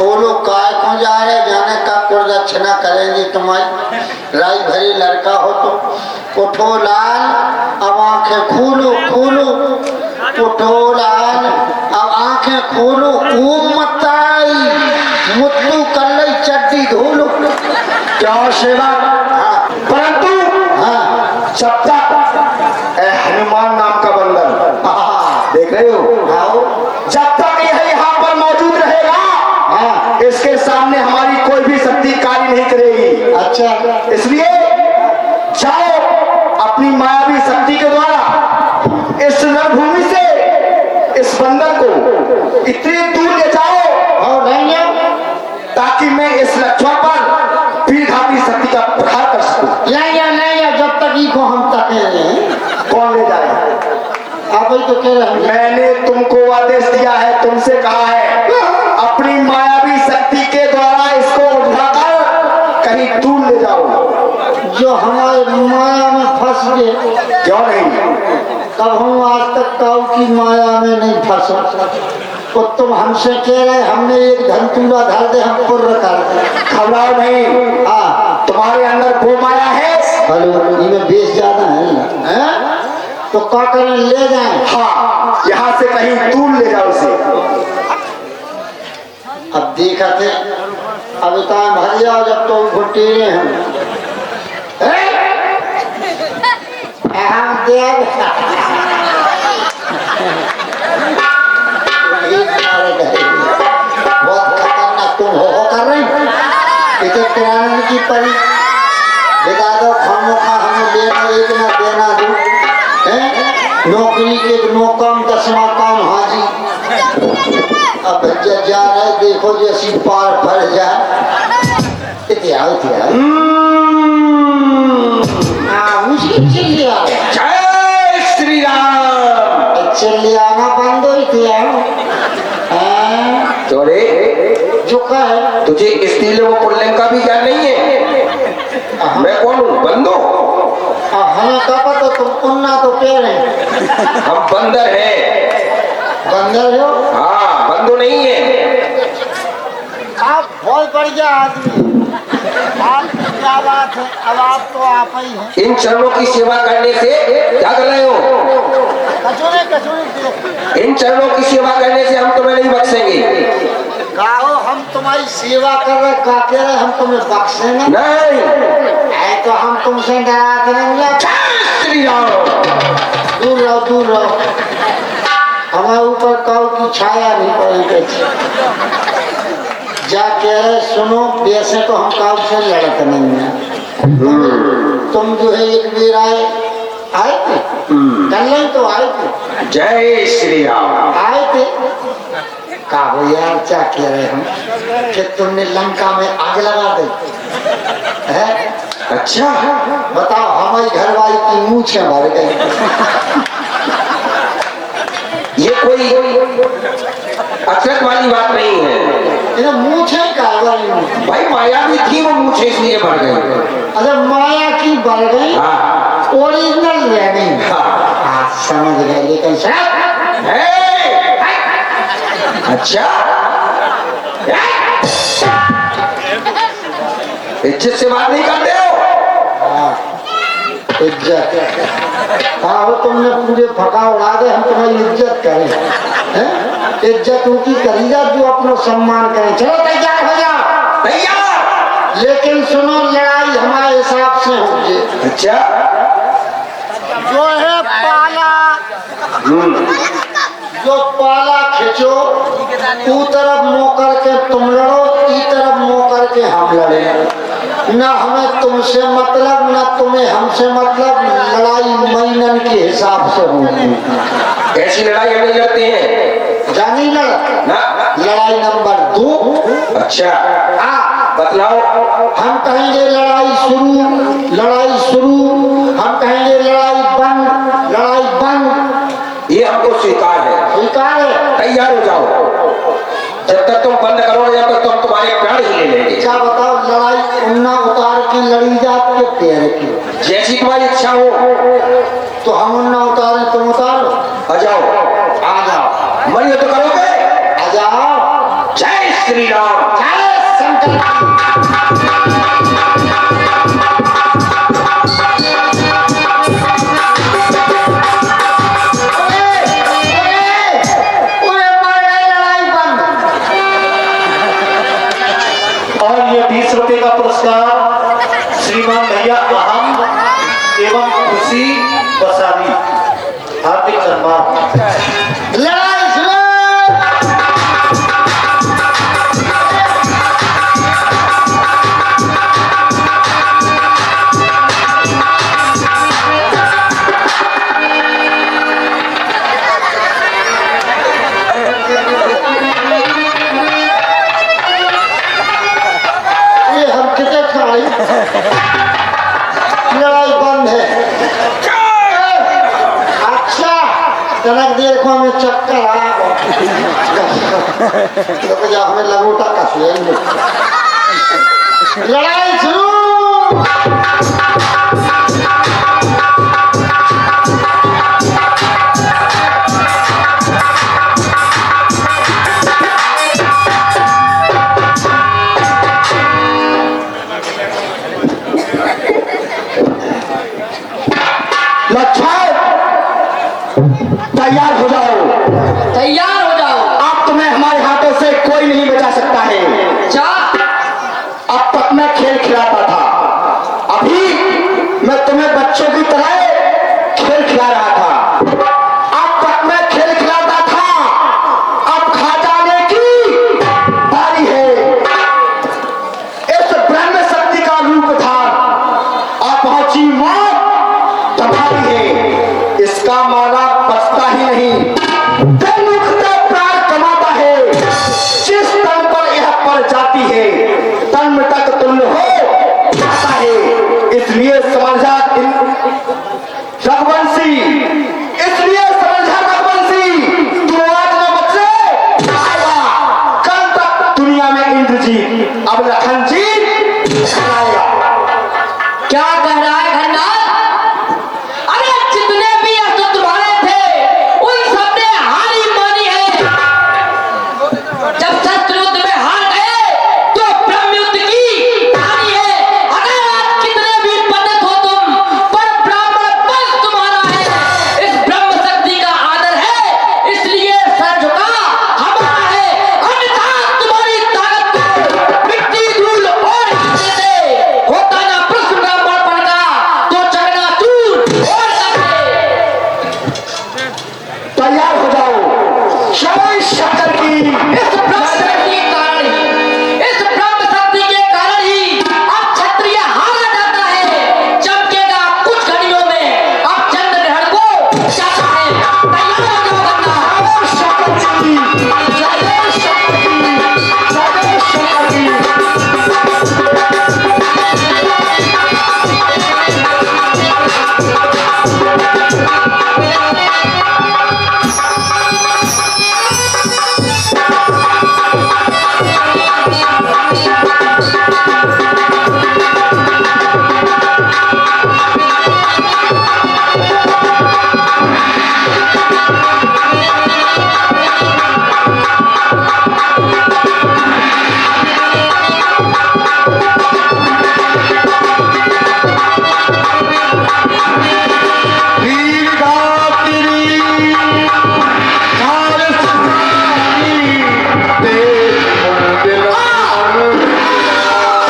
खोलो काय को जा रहे जाने का कुर्दक्षिणा करेंगे तुम्हारी राई भरी लड़का हो तो उठो लाल अब आंखें खोलो खोलो उठो लाल अब आंखें खोलो ओम मताई मुत्तू कर ली चड्डी धोलो क्या सेवा परंतु जब तक हनुमान नाम का बंदर देख रहे हो जब तक यह यहाँ पर मौजूद रहेगा इसके सामने हमारी कोई भी शक्ति कार्य नहीं करेगी। अच्छा इसलिए जाओ अपनी मायावी शक्ति के द्वारा इस रणभूमि से इस बंदर को इतनी दूर ले जाओ और नहीं ताकि मैं इस लक्ष्मण पर पीढ़ाती शक्ति का प्रहार कर सकूं। नहीं जब तक ही को हम तक कौन ले जाए? आप ही तो कह रहे हैं। मैंने तुमको आदेश दिया है, तुमसे कहा है अपनी मायावी शक्ति के द्वारा इसको उठाकर कहीं दूर ले जाओ। जो हमारे माया में फंस गए क्यों नहीं? कब हम आज तक काऊ की माया में नहीं फंसा तो तुम हमसे कह रहे हमने एक धनतूरा धर दे हम पुर्र कर दे। घबराओ नहीं, हाँ तुम्हारे अंदर वो माया है। इनमें बेस ज्यादा है तो क्या करें ले जाए? हाँ यहाँ से कहीं दूर ले जाओ उसे। अब देखा थे अब टाइम भर जाओ जब तो घुटेरे हम बहुत खतरनाक तुम हो कर रही इसे किराना की परी बता दो खामोखा हमें लेना एक ना देना दो नौकरी के नौकम 10वां काम हाजी। अब जा रहे देखो जैसी पार भर जाए जय श्री राम। चिल्लाना बंद हो थे चोरे चुका है तुझे स्त्रीलिंग व पुल्लिंग का भी ज्ञान नहीं है? मैं कौन हूँ? बंदो। हमें क्या पता तुम उन्ना तो कह रहे हैं हम बंदर हैं। बंदर हो? हाँ बंदो नहीं है। आप बहुत बढ़िया आदमी आप क्या बात है। अब आप तो आप ही हैं। इन चरणों की सेवा करने से क्या कर रहे हो? कचोरे इन चरणों की सेवा करने से हम तुम्हें नहीं बख्शेंगे। गाओ हम तुम्हारी सेवा कर रहे का कह रहे हम तुम्हें बख्शेंगे नहीं तो हम तुमसे डराते नहीं। श्री राम। दूर रहो हमारे ऊपर काऊ की छाया नहीं पड़ी। जा कह रहे सुनो वैसे तो हम काऊ से लड़ते नहीं है। तुम जो है एक बार आए थे कल तो आए थे। जय श्री राम। आए थे कहो यार क्या कह रहे हम कि तुमने लंका में आग लगा दी है? अच्छा बताओ हमारी घरवाली की मूछें भर गई। ये कोई अचरज वाली बात नहीं है। मूछें का भाई माया भी थी वो मूछें इसलिए भर गई। अच्छा माया की बढ़ गई ओरिजिनल रह गई। हाँ समझ गए लेकिन अच्छा इज्जत से बात नहीं करते हो? इज्जत हाँ वो तुमने पूरे फका उड़ा दे हम तुम्हारी इज्जत करें। इज्जत उनकी करी जा जो अपना सम्मान करें। चलो तैयार हो जाओ। तैयार। लेकिन सुनो लड़ाई हमारे हिसाब से होगी। अच्छा जो है पाला जो पाला खींचो ऊ तरफ मुँह करके तुम लड़ो ई तरफ मुँह करके हम लड़े। ना हमें तुमसे मतलब ना तुम्हें हमसे मतलब। लड़ाई महीनन के हिसाब से होगी। ऐसी लड़ाई हम नहीं लड़ते हैं। जानी ना लड़ाई नंबर 2। अच्छा बतलाओ। हम कहेंगे लड़ाई शुरू हम कहेंगे लड़ाई बंद। ये हमको स्वीकार है। स्वीकार है। तैयार हो जाओ। जब तक तुम बंद करोगे जब तक तो हम तुम्हारे प्राण ही ले लेंगे। क्या बताओ लड़ाई उन्ना उतार की लड़ी जात के पैर की जैसी तुम्हारी इच्छा हो तो हम उन्ना उतारे तुम उतारो। आ जाओ। आ जाओ। मन तो करोगे? आ जाओ। जय श्री राम। और ये 20 रुपए का पुरस्कार श्रीमान भैया अहम एवं खुशी बसारी, हार्दिक सम्मान। लड़ाई शुरू। ये हम कितने खिलाड़ी, लड़ाई बंद है। अच्छा जनक देखो हमें चक्कर आया, तो जा हमें लगोटा कस लेंगे। लड़ाई शुरू। लक्ष्मण तैयार हो जाओ, तैयार हो जाओ। अब तुम्हें हमारे हाथों से कोई नहीं बचा सकता है। जा। अब तक मैं खेल खिलाता था, अभी मैं तुम्हें बच्चों की तरह खेल खिला रहा था। अब तक मैं खेल खिलाता था, अब खा जाने की बारी है। इस ब्रह्म शक्ति का रूप था, अब पहुंची मौत तुम्हारी है। इसका माला बचता ही नहीं, प्राण कमाता है। जिस तन पर यह पड़ जाती है, तन तक तुल्य हो जाता है। इसलिए समझा रघुवंशी, इसलिए समझा रघुवंशी, तू आज न बचे आएगा, कल तक दुनिया में इंद्रजीत, अब लखन जी आएगा। क्या कह रहा है घरनाथ? अरे जितने भी असुर तुम्हारे थे, उन सबने हारी मानी है। जब शस्त्र युद्ध में हार गए, तो ब्रह्म युद्ध की हारी है। अगर आज कितने भी पंडित हो तुम, पर ब्राह्मण वंश तुम्हारा है। इस ब्रह्म शक्ति का आदर है, इसलिए सर झुका हमारा है। अन्यथा तुम्हारी ताकत को मिट्टी धूल और हिस्से से होता ना प्रश्न ब्राह्मणपन का, तो चकनाचूर और करके। तैयार हो जाओ, शवै शंकर की। इस ब्रह्म शक्ति के कारण ही, इस ब्रह्म शक्ति के कारण ही अब क्षत्रिय हारा जाता है। चमकेगा कुछ घड़ियों में, अब चंद्र ग्रहण को जाता है। तैयार हो जाओ घरनाथ। शंकर जी, जय शंकर जी, जय शंकर जी।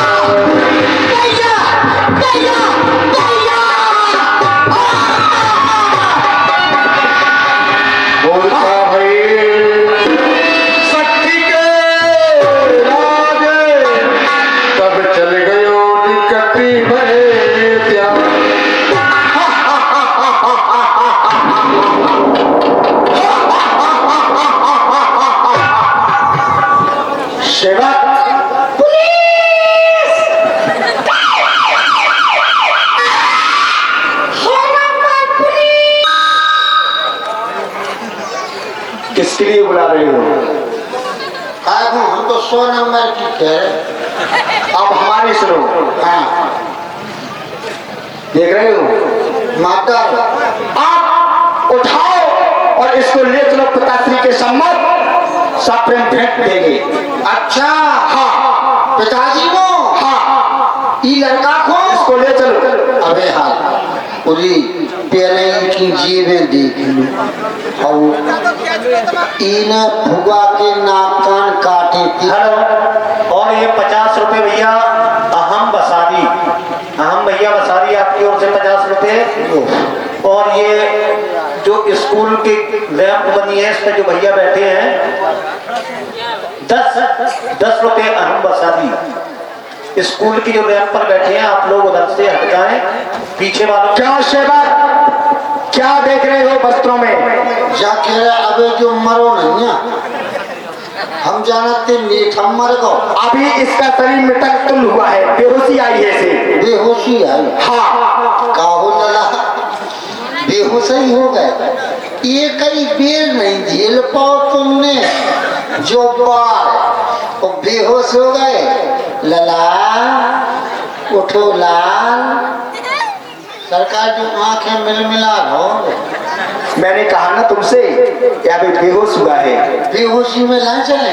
भैया, भैया, भैया। बोलता है शक्ति के राजे, तब चल गयो निकटी भरे त्याग। सेवक किसके लिए बुला रहे हो? हम तो 100 नंबर की कह रहे। अब हमारी सुनो। हाँ देख रहे हो माता, आप उठाओ और इसको ले चलो पिताश्री के सम्मत, सब प्रेम भेंट देंगे। अच्छा हाँ पिताजी को हाँ ई लड़का को इसको ले चलो। अबे हाँ पूरी पहले की जीवें देख लूं और इन भुआ के नाक कान काटे थी। हेलो, और ये 50 रुपए भैया अहम भैया बसारी आपकी ओर से 50 रुपए। और ये जो स्कूल की रैंप बनी है इस पे जो भैया बैठे हैं 10 रुपए अहम बसारी। स्कूल की जो रैंप पर बैठे हैं आप लोग उधर से हट जाएं, पीछे वालों। क्या सेवक क्या देख रहे हो वस्त्रों में? जा कह रहा अबे जो मरो नहीं है हम जानते नीठ हम मर गो। अभी इसका शरीर मृतक तुल हुआ है, बेहोशी आई है इसे। बेहोशी आई हाँ काहो लला बेहोश ही हो गए। ये कई बेर नहीं झेल पाओ तुमने जो बार वो बेहोश हो गए। लला उठो लाल। सरकार जो आंखें मिलमिला रहो। मैंने कहा ना तुमसे या बेहोश हुआ है। बेहोशी में ना चले।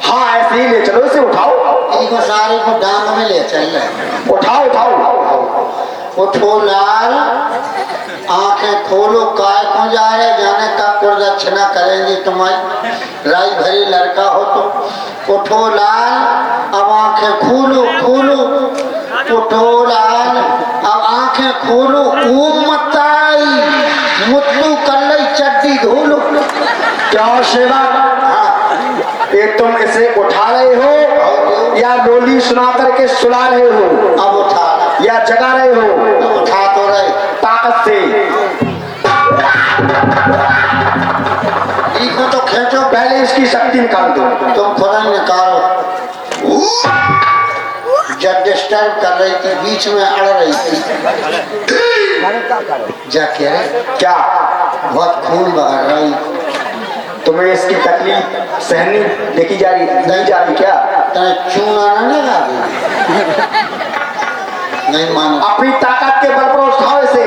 हाँ ऐसे ही ले चलो, इसे उठाओ। एक सारे को डांग में ले चल रहे। उठाओ उठाओ। उठो लाल आंखें खोलो। काय को जा रहे जाने का प्रदक्षिणा करेंगे तुम्हारी। राई भरी लड़का हो तो उठो लाल अब आंखें खोलो खोलो। उठो लाल अब आंखें खोलो। ऊम मताई मुत्तू कर लई चड्डी धोलो। क्या सेवा? हाँ ये तुम इसे उठा रहे हो या लोली सुना करके सुला रहे हो? अब उठा या जगा रहे हो? उठा तो रहे ताकत से। इसको तो खींचो। पहले इसकी शक्ति निकाल दो। तुम खुदा निकालो। जब डिस्टर्ब कर रही थी बीच में अड़ रही थी। जा कह रहे क्या बहुत खून बहा रही। तुम्हें इसकी तकलीफ सहनी देखी जा रही नहीं जा रही क्या? तेरे चूना ना लगा दी। नहीं मानो। अपनी ताकत के बल पर उठाओ इसे।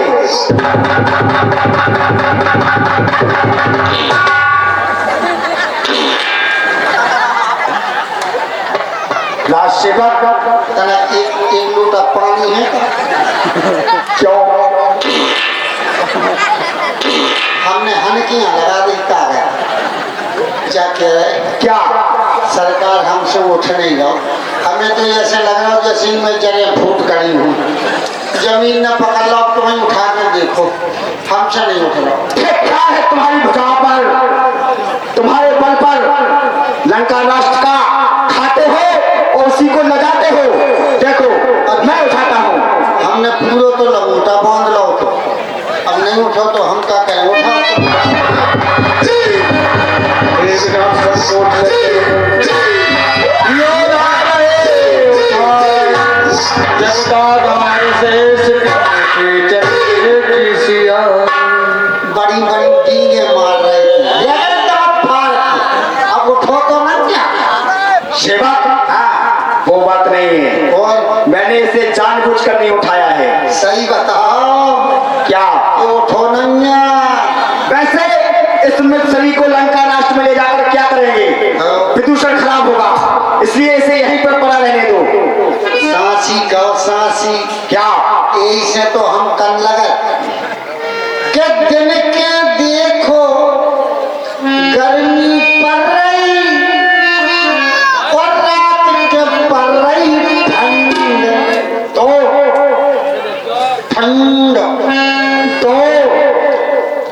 लास्ट सेवक तेरा एक लोटा पानी है। क्यों? हमने हनकियां लगा दी कागज। क्या कह रहे क्या? सरकार हमसे उठ नहीं जाओ। हमें तो ऐसे लग रहा हो जैसे मैं जरे फूट करी हूँ। जमीन न पकड़ लो तुम्हें उठा कर देखो हमसे नहीं उठ रहा। ये क्या है तुम्हारी भुजा पर? तुम्हारे बल पर लंका राष्ट्र का खाते हो और उसी को लगाते हो। देखो मैं उठाता हूँ। हमने पूरा तो लंगोटा बांध लो तो अब नहीं उठो तो हम क्या करें। उठा बड़ी बड़ी टींगे मार रहे थे। अब उठो तो ना क्या। सेवक वो बात नहीं है। और मैंने इसे जानबूझकर नहीं उठाया है। सही बताओ क्या? कि उठो नहीं है। वैसे इस छवि को लंका राष्ट्र में ले जाकर क्या करेंगे? प्रदूषण खराब होगा, इसलिए इसे यहीं पर पड़ा रहने दो। सांसी गाओ सांसी। क्या? यही से तो हम कन लगे के दिन के देखो गर्मी पड़ रही और रात के पड़ रही ठंड। तो ठंड तो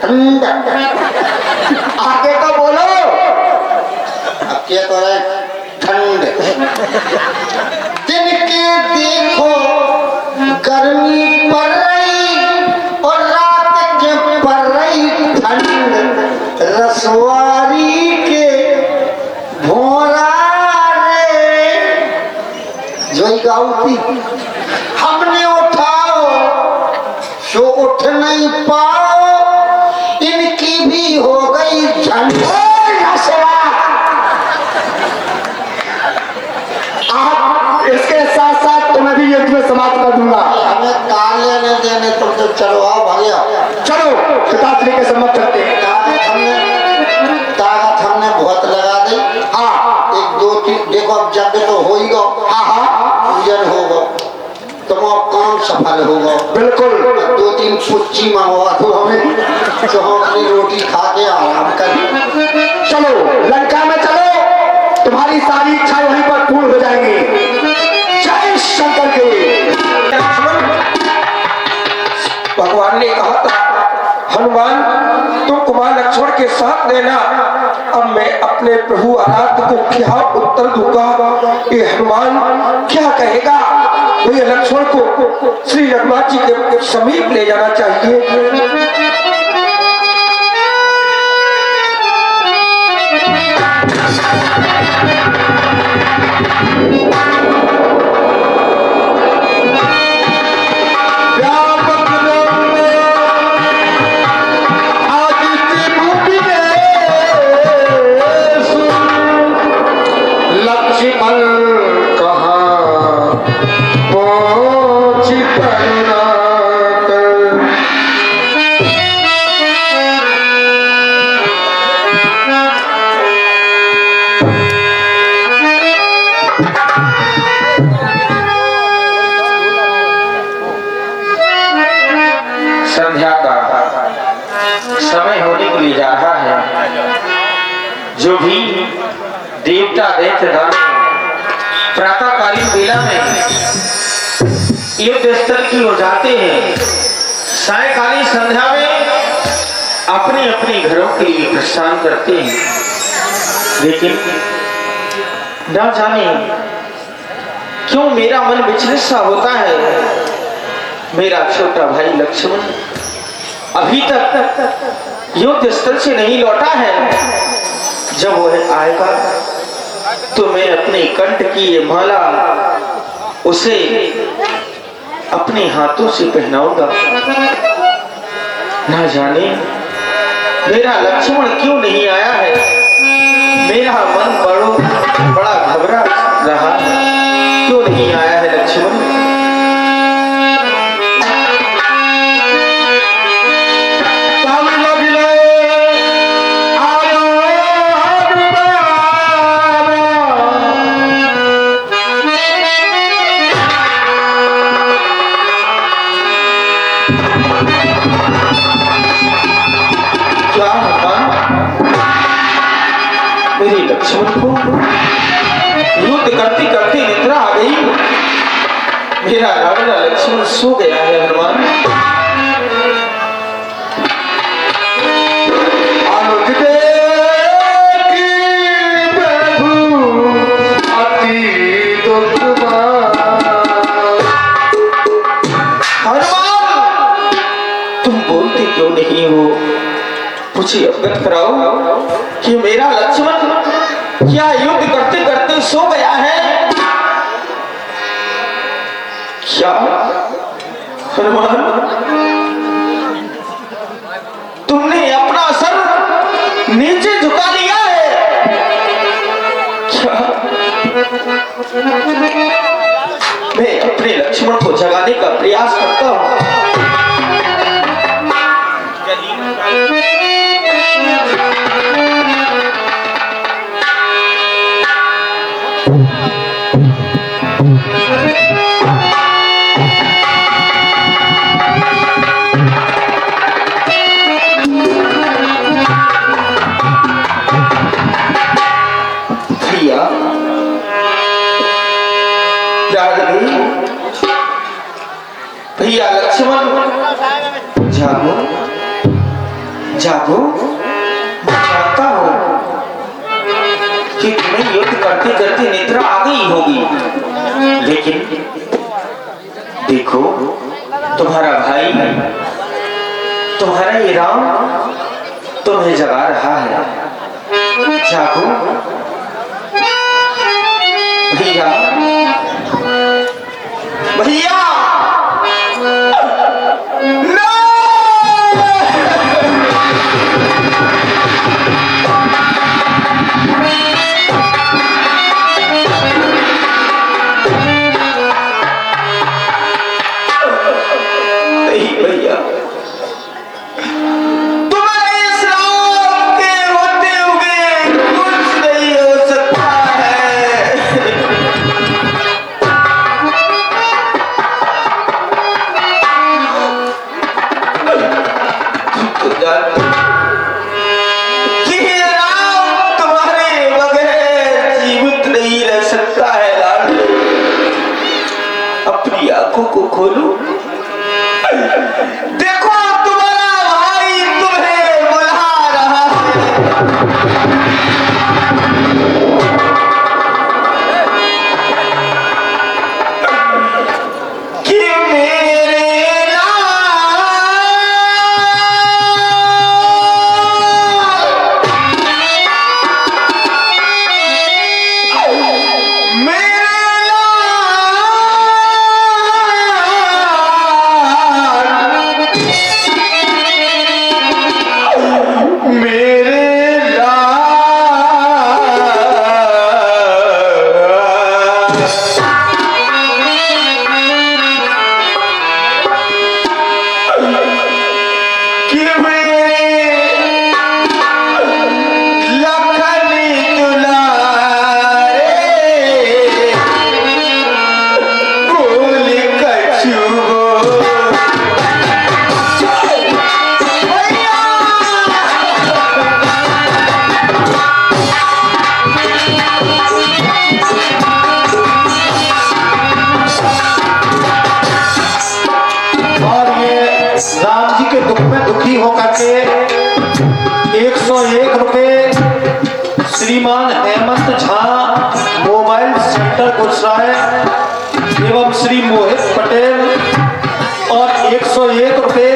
ठंड आगे का बोलो। अब क्या कर रहे ठंड। दिन के देखो गर्मी पड़ रही और रात के पड़ रही ठंड। रसवारी के भोरा रे जोई गाउती हमने उठाओ सो उठ नहीं पाओ। इनकी भी हो गई झंड। आप इसके साथ साथ तुम्हें भी युद्ध में समाप्त कर दूंगा। हमें काल लेने देने तुम तो चलो आओ भैया। चलो पिताश्री के सम्मत करते हैं। ताकत हमने बहुत लगा दी। हाँ एक दो तीन देखो अब जग तो हो ही गो। हाँ हाँ हाल होगा। बिल्कुल। 2-3 पुच्ची मंगवा दो हमें, तो हम अपनी रोटी खा के आराम करें। चलो लंका में चलो, तुम्हारी सारी इच्छाएं वहीं पर पूर्ण हो जाएंगी। जय शंकर के। भगवान ने कहा था हनुमान तुम कुमार लक्ष्मण के साथ रहना। अब मैं अपने प्रभु आराध्य को क्या उत्तर दूंगा? ये हनुमान क्या कहेगा? भैया लक्ष्मण को श्री रघुनाथ जी के समीप ले जाना चाहिए। संध्या का समय होने को ले जा रहा है। जो भी देवता दैत्य प्रातःकालीन बेला में युद्ध स्थल की हो जाते हैं, सायकालीन संध्या में अपने अपने घरों के लिए प्रस्थान करते हैं। लेकिन न जाने क्यों मेरा मन विचलित सा होता है। मेरा छोटा भाई लक्ष्मण अभी तक युद्ध स्थल से नहीं लौटा है। जब वह आएगा तो मैं अपने कंठ की ये माला उसे अपने हाथों से पहनाऊंगा। ना जाने मेरा लक्ष्मण क्यों नहीं आया है। मेरा मन बड़ा घबरा रहा है। क्यों नहीं आया है लक्ष्मण? मेरे लक्ष्मण को युद्ध करते करते निद्रा आ गई। मेरा रावण लक्ष्मण सो गया है। हनुमान हनुमान तुम बोलते क्यों नहीं हो? मुझे अवगत कराओ कि मेरा लक्ष्मण क्या युद्ध करते करते सो गया है क्या? हनुमान तुमने अपना सर नीचे झुका दिया है क्या? मैं अपने लक्ष्मण को जगाने का प्रयास करता हूं। भैया लक्ष्मण जागो जागो। मैं जानता हूं कि तुम्हें युद्ध करते करते निद्रा आ गई होगी। लेकिन देखो तुम्हारा भाई तुम्हारा ये राम तुम्हें जगा रहा है। जागो भैया भैया। अपनी आंखों को खोलो, देखो तुम्हारा भाई तुम्हें बुला रहा है। कि मेरे राम जी के दुख में दुखी होकर के 101 रुपए श्रीमान हेमंत झा मोबाइल सेंटर गुजराए एवं श्री मोहित पटेल और 101 रुपए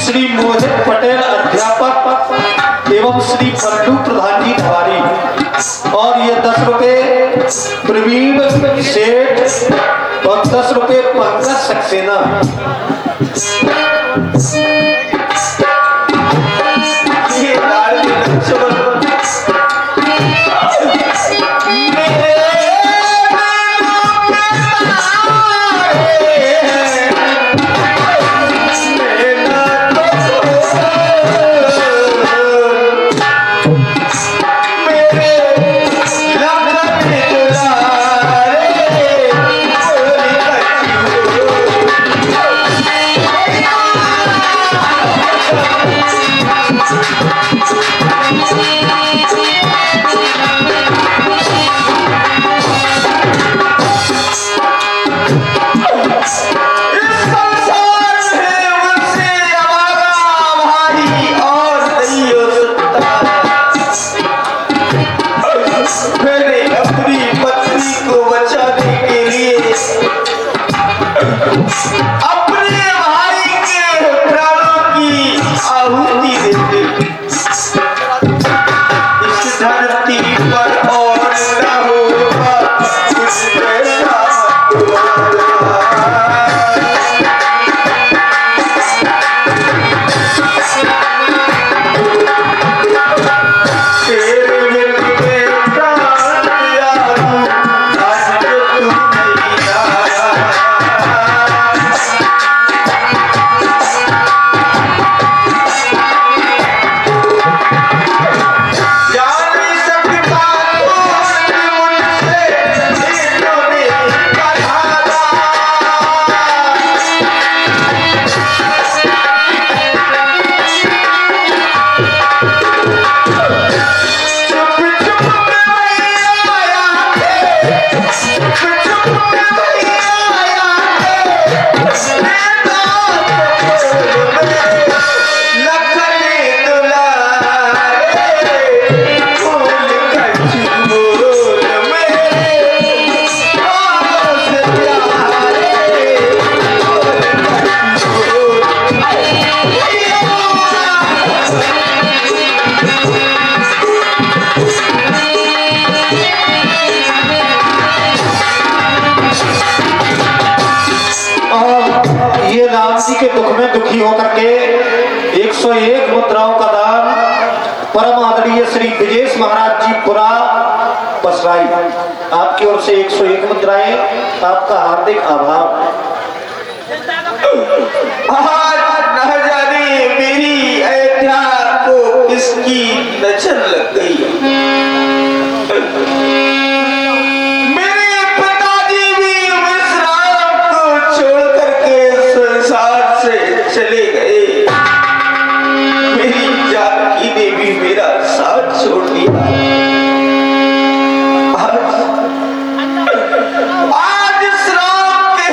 श्री मोहित पटेल अध्यापक एवं श्री पल्लू प्रधान जी धवारी और ये 10 रुपए प्रवीण सेठ और 10 रुपए पंकज सक्सेना। ये लाडली लक्ष्मण के दुख में दुखी होकर के 101 मुद्राओं का दान परम आदरणीय श्री विजेश महाराज जी पुरा पसराई, आपकी ओर से 101 मुद्राएं, आपका हार्दिक आभार। आज न जाने मेरी अयोध्या को किसकी नजर लग गई। चले गए, मेरी जानकी ने भी मेरा साथ छोड़ दिया। आज श्राप के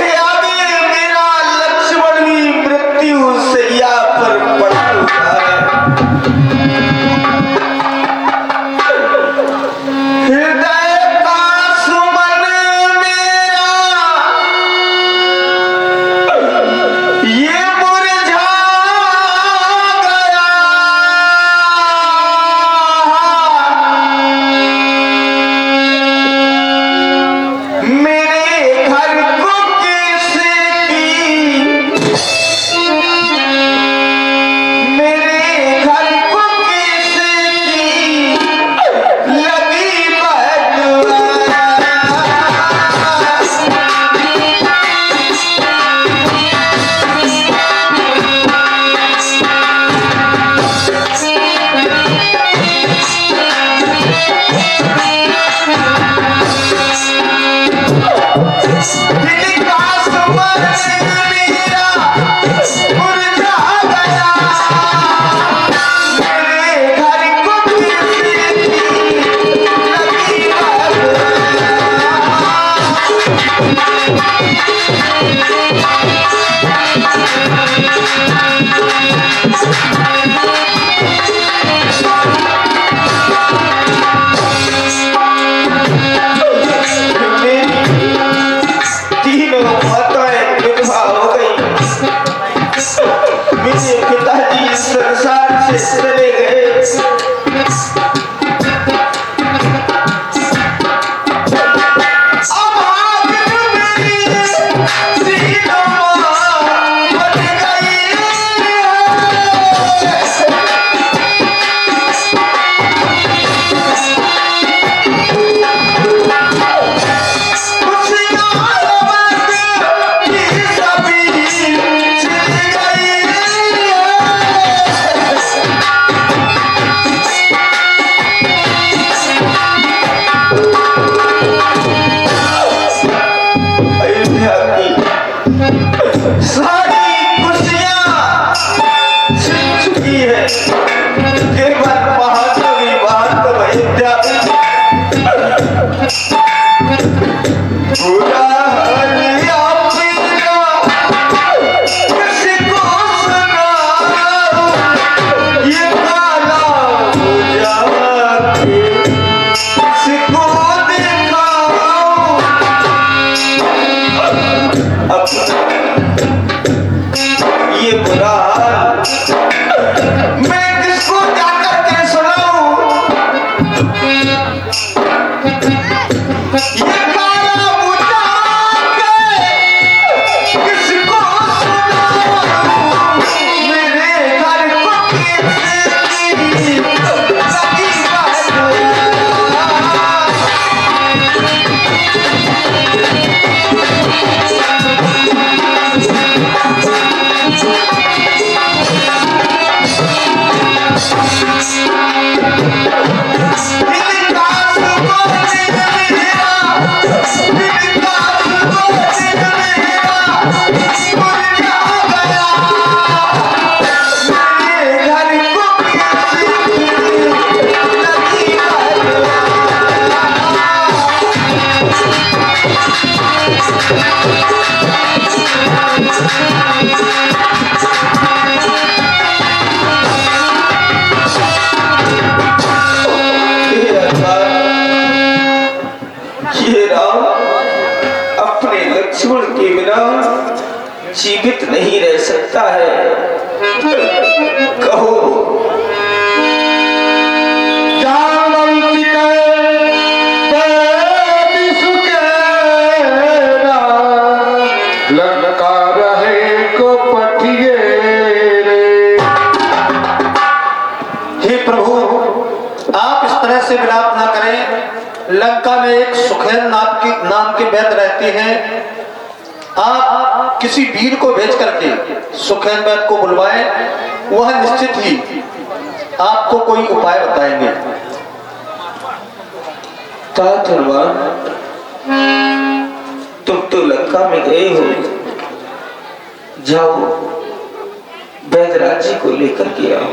दिल का समर मेरा मुरझा गया, मेरे घर को किसी लगी तीनों माताएं विधवा हो गई, मेरे पिताजी इस संसार से चले गए। अब आखिर मेरी तीनों माँ बन गई सारी खुशियां छिप चुकी है, केवल महादेवी बात अयोध्या पूरा हलिया पीला किसी को सुनाओ, ये काला पूजा के किसी को दिखाओ। अब ये बुरा हाल मैं किसको जाकर के सुनाऊं, ये काला बुझा के किसको सुनाऊं, मेरे घर को किसी लगी बात। अपने लक्ष्मण के बिना जीवित नहीं रह सकता है, कहो लंका रहे को पठिए रे। हे प्रभु, आप इस तरह से विलाप ना करें। लंका में एक सुखैन नाम के वैद्य रहते हैं। आप किसी वीर को भेज करके सुखैन वैद्य को बुलवाएं, वह निश्चित ही आपको कोई उपाय बताएंगे। तुम तो लंका में गए हो, जाओ वैद्यराज जी को लेकर के आओ।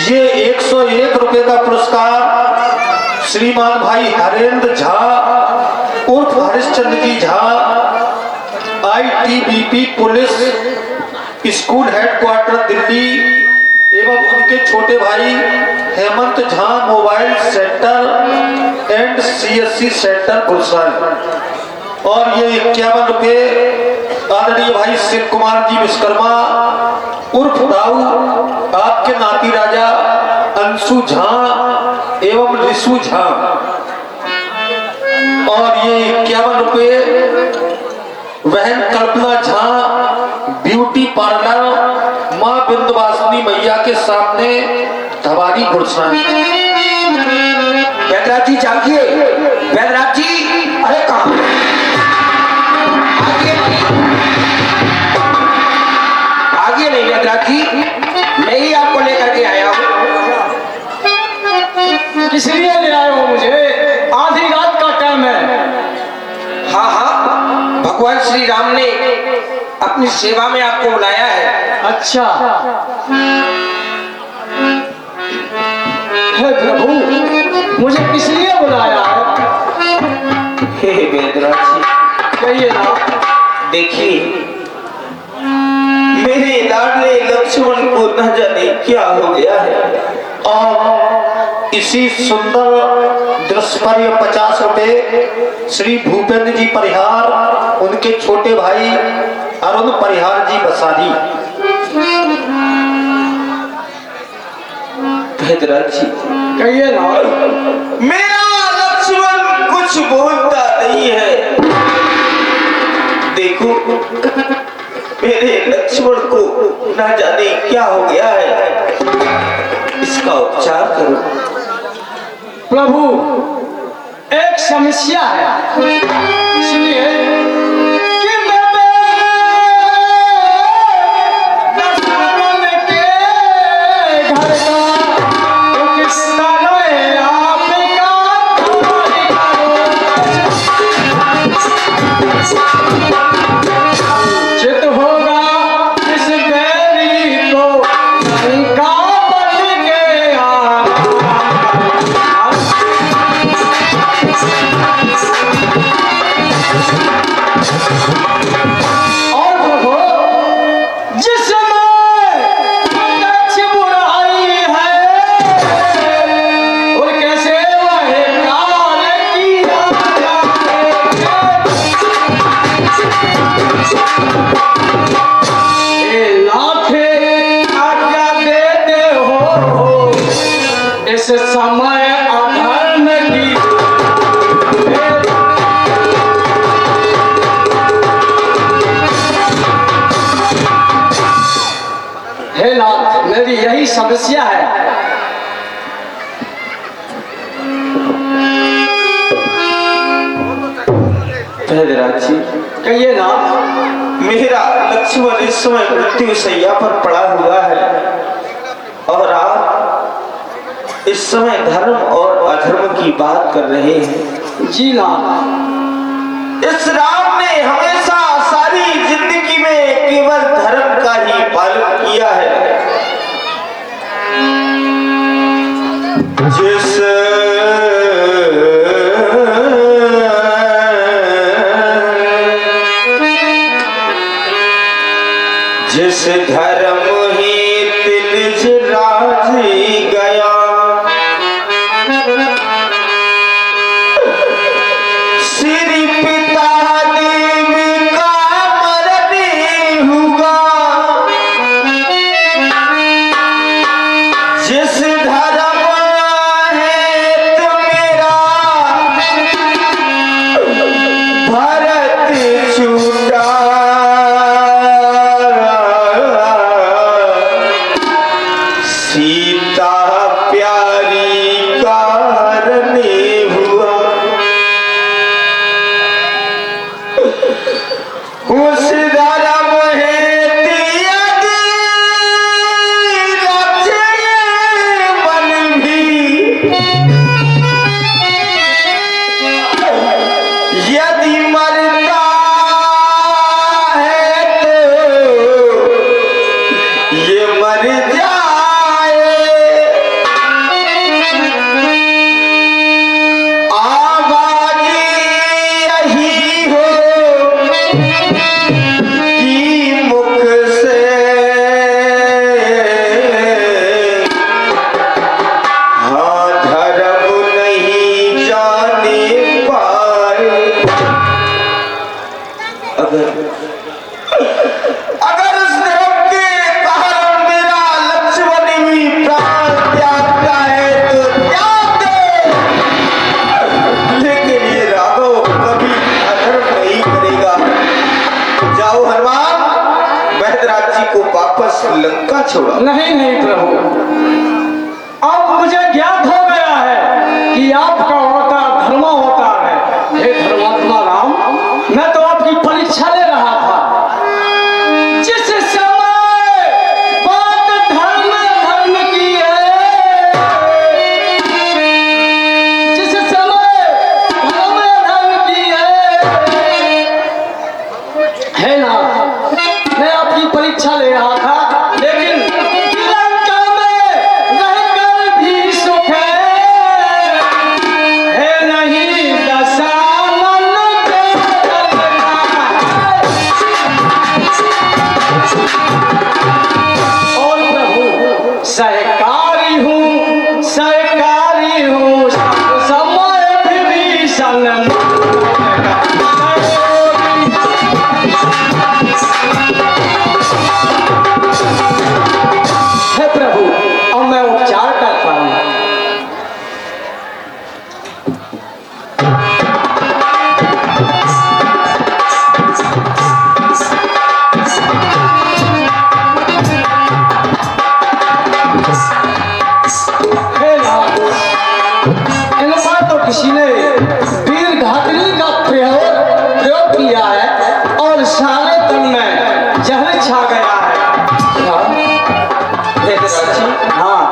ये 101 रुपए का पुरस्कार श्रीमान भाई हरेंद्र झा उर्फ Harishchandra ji Jha, ITBP police school headquarter Delhi, एवं उनके छोटे भाई Hemant Jha mobile centre and CSC centre Gulshan, और ये 51 रुपए आदरणीय भाई शिव कुमार जी विश्वकर्मा उर्फ दाऊ, आपके नाती राजा अंशु झा एवं ऋषु झा, और ये 51 रुपए बहन कल्पना झा ब्यूटी पार्लर माँ बिंदवासिनी मैया के सामने धवारी घुड़सना। बैदराज जी जागिए, बैदराज जी, अरे कहाँ आगे नहीं बैदराज जी, मैं ही आपको लेकर के आया हूँ। किस लिए ले आए हो मुझे? आधी रात का टाइम है। हाँ हाँ, भगवान श्री राम ने अपनी सेवा में आपको बुलाया है। अच्छा, हे प्रभु, मुझे किस लिए बुलाया है? हे बैदराज जी, कहिए ना। देखिए मेरे लाडले लक्ष्मण को न जाने क्या हो गया है, और इसी सुंदर दृश्य पर ये 50 रुपए श्री भूपेंद्र जी परिहार, उनके छोटे भाई अरुण परिहार जी बसारी। बैदराज जी, कहिए ना। मेरा लक्ष्मण कुछ बोलता नहीं है। देखो मेरे लक्ष्मण को ना जाने क्या हो गया है, इसका उपचार करो। प्रभु, एक समस्या है, सुनिए कि मैं लक्ष्मण के घर का तो किस्सा है आपका चित होगा इस बैरी को लंका बन के और प्रभु, जिस समय प्रत्यक्ष बुराई है और कैसे वह कार्य किया जाए, लाखे आज्ञा देते हो इस समय अधर्म की। हे नाथ, मेरी यही समस्या है। बैदराज जी, कहिए ना। मेरा लक्ष्मण इस समय मृत्यु शैया पर पड़ा हुआ है, और आप इस समय धर्म और अधर्म की बात कर रहे हैं। जी नाथ, इस राम ने हमेशा सारी जिंदगी में केवल धर्म का ही पालन किया है। जिस धर्म ही तिलज राज गया, श्री पिता देव का मरने हुआ। जिस धर्म है तो मेरा भरत छूटा, सीता को वापस लंका छोड़ा? नहीं नहीं प्रभु, अब मुझे ज्ञात हो गया है कि आपका अवतार धर्मा अवतार है। हे धर्मात्मा राम, मैं तो आपकी परीक्षा ले रहा था। जिस समय बात धर्म धर्म की है, जिस समय धर्म धर्म की है ना, मैं आपकी परीक्षा ले रहा था, लेकिन लंका में रहकर भी सुख है नहीं दशा मन के और प्रभु सहकारी हूँ समय भी सन है प्रभु। अब मैं उपचार करता हूँ। हे नाथ, इन बार तो किसी ने वीर घातनी का प्रयोग किया है और सारे तन में जहर छा गया है। हाँ,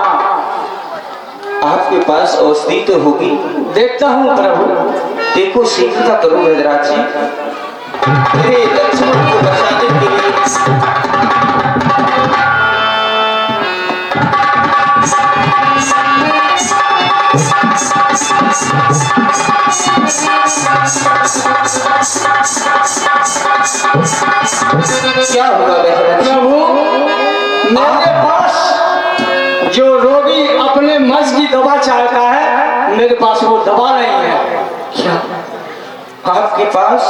आपके पास औषधि तो होगी? देखता हूँ प्रभु। देखो शीघ्रता करो वेदराज जी, मेरे लक्ष्मण को बचाने के लिए। क्या होगा वेदराज? प्रभु, मेरे पास जो रोगी अपने मर्ज की दवा चाहता है, मेरे पास वो दवा नहीं है। क्या आपके पास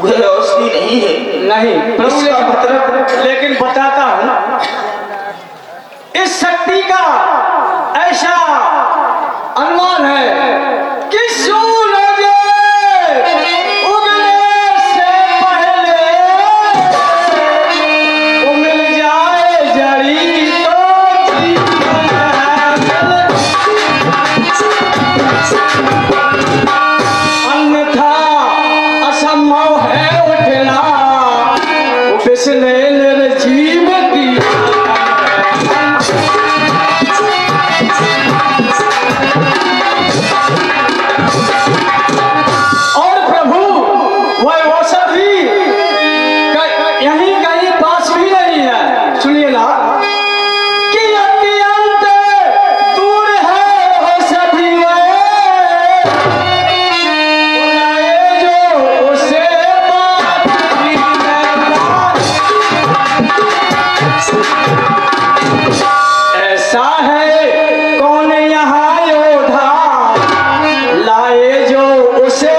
वह औषधि नहीं है? नहीं प्रभु, इसका मतलब? लेकिन बताता हूँ, इस शक्ति का ऐसा अनुमान है कि सूरज उगने से पहले वो मिल जाए जड़ी तो जीवन है, अन्यथा असंभव है उठना पिछले निर्जीव की। और प्रभु, वह औषधि यहीं कहीं पास भी नहीं है। सुनिए ना कि अत्यंत दूर है औषधि जो उसे बात भी ऐसा है कौन यहाँ योधा लाए जो उसे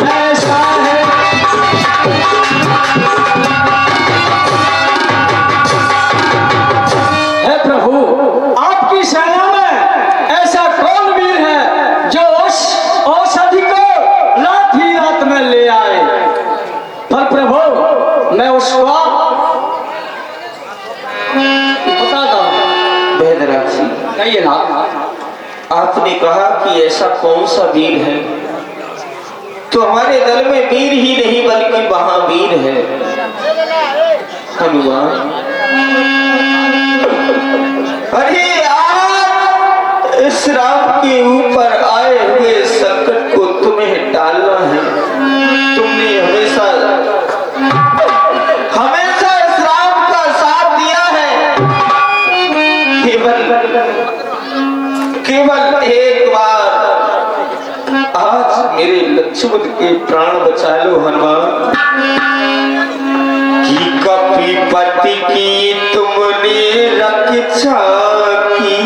ऐसा है प्रभु, आपकी सेना में ऐसा कौन वीर है जो उस औषधि को रात ही रात में ले आए? पर प्रभु, मैं उसको बताता हूँ। वेदराज जी, कहिए ना। आपने कहा कि ऐसा कौन सा वीर है, तो हमारे दल में वीर ही नहीं बल्कि महावीर है हनुमान। अरे आज इस राम के ऊपर आए हुए संकट को तुम्हें टालना है। तुमने हमेशा इस राम का साथ दिया है। केवल एक बार आज मेरे लक्ष्मण के प्राण बचा लो हनुमान। कि कपीपति की तुमने रक्षा की,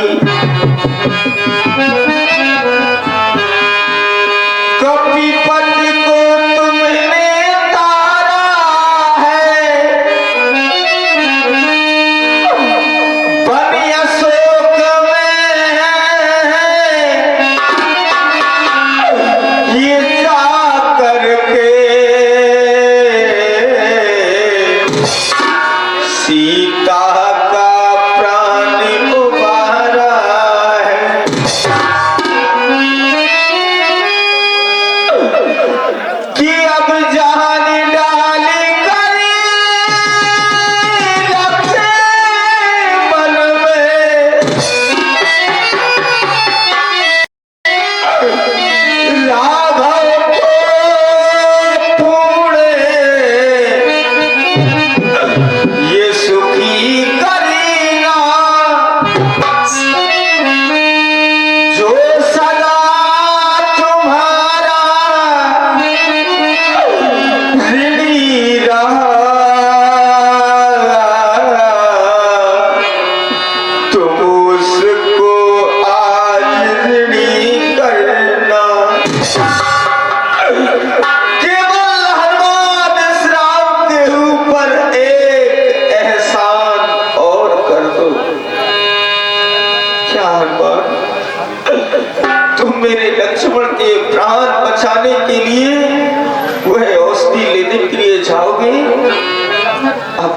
कपीपति को तुमने तारा है, बन अशोक में ये जा करके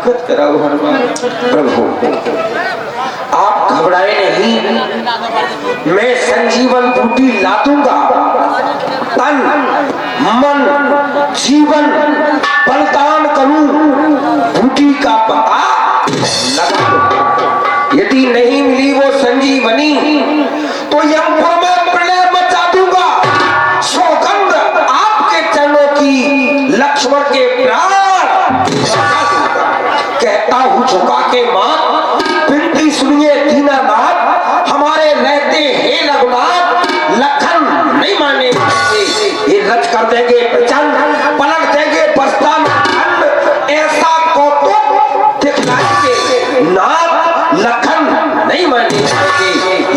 ताकत कराओ हनुमान। प्रभु आप घबराए नहीं, मैं संजीवन बूटी ला दूंगा। तन मन जीवन बलिदान करूं, बूटी का पता लगा दूं। यदि नहीं मिली वो संजीवनी तो यमपुर में प्रलय मचा दूंगा। सौगंध आपके चरणों की, लक्ष्मण के प्राण कहता हूं झुका के मां, विनती सुनिए दीनानाथ, हमारे रहते हे रघुनाथ, लखन नहीं माने ये रच कर देंगे प्रचंड, पलट देंगे बस्ता में खंड, ऐसा कौतुक दिखलाएंगे नाथ, लखन नहीं माने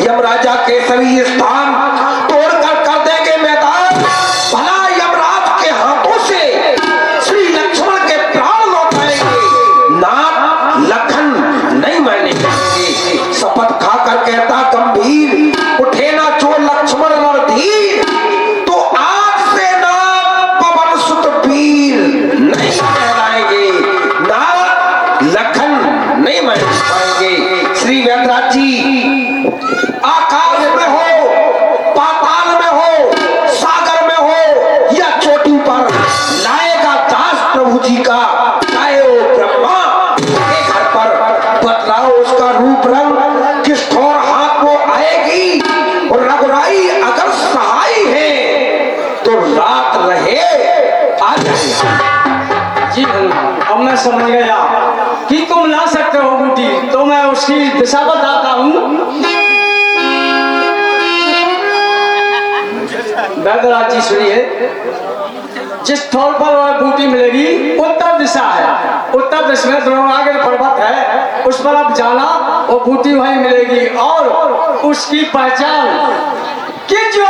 यमराजा के सभी स्थान तोड़कर कर देंगे मैदान। भला यमराज के हाथों से श्री लक्ष्मण के प्राण लौटाएंगे नाथ, लखन नहीं माने। शपथ खाकर कहता गंभीर, उठे ना जो लक्ष्मण रणधीर, तो आज से नाम पवन सुत वीर नहीं कहलाएंगे नाथ, लखन नहीं मान पाएंगे। श्री वेदराज जी आकाश में हो, पाताल में हो, सागर में हो या चोटी पर, लाएगा दास प्रभु जी का, चाहे वो ब्रह्मा के घर पर। बतलाओ उसका रूप रंग, किस ठोर हाथ वो आएगी, और रघुराई अगर सहाय है तो रात रहे आ जाए। जी हनुमान, अब मैं समझ गया कि तुम ला सकते हो बूटी, तो मैं उसकी दिशा बताता हूँ। वैद्यराज जी सुनिए, जिस ठोर पर वह बूटी मिलेगी उत्तर दिशा है, उत्तर दिशा में द्रोणागिर पर्वत है, उस पर आप जाना, वो बूटी वहीं मिलेगी। और उसकी पहचान कि जो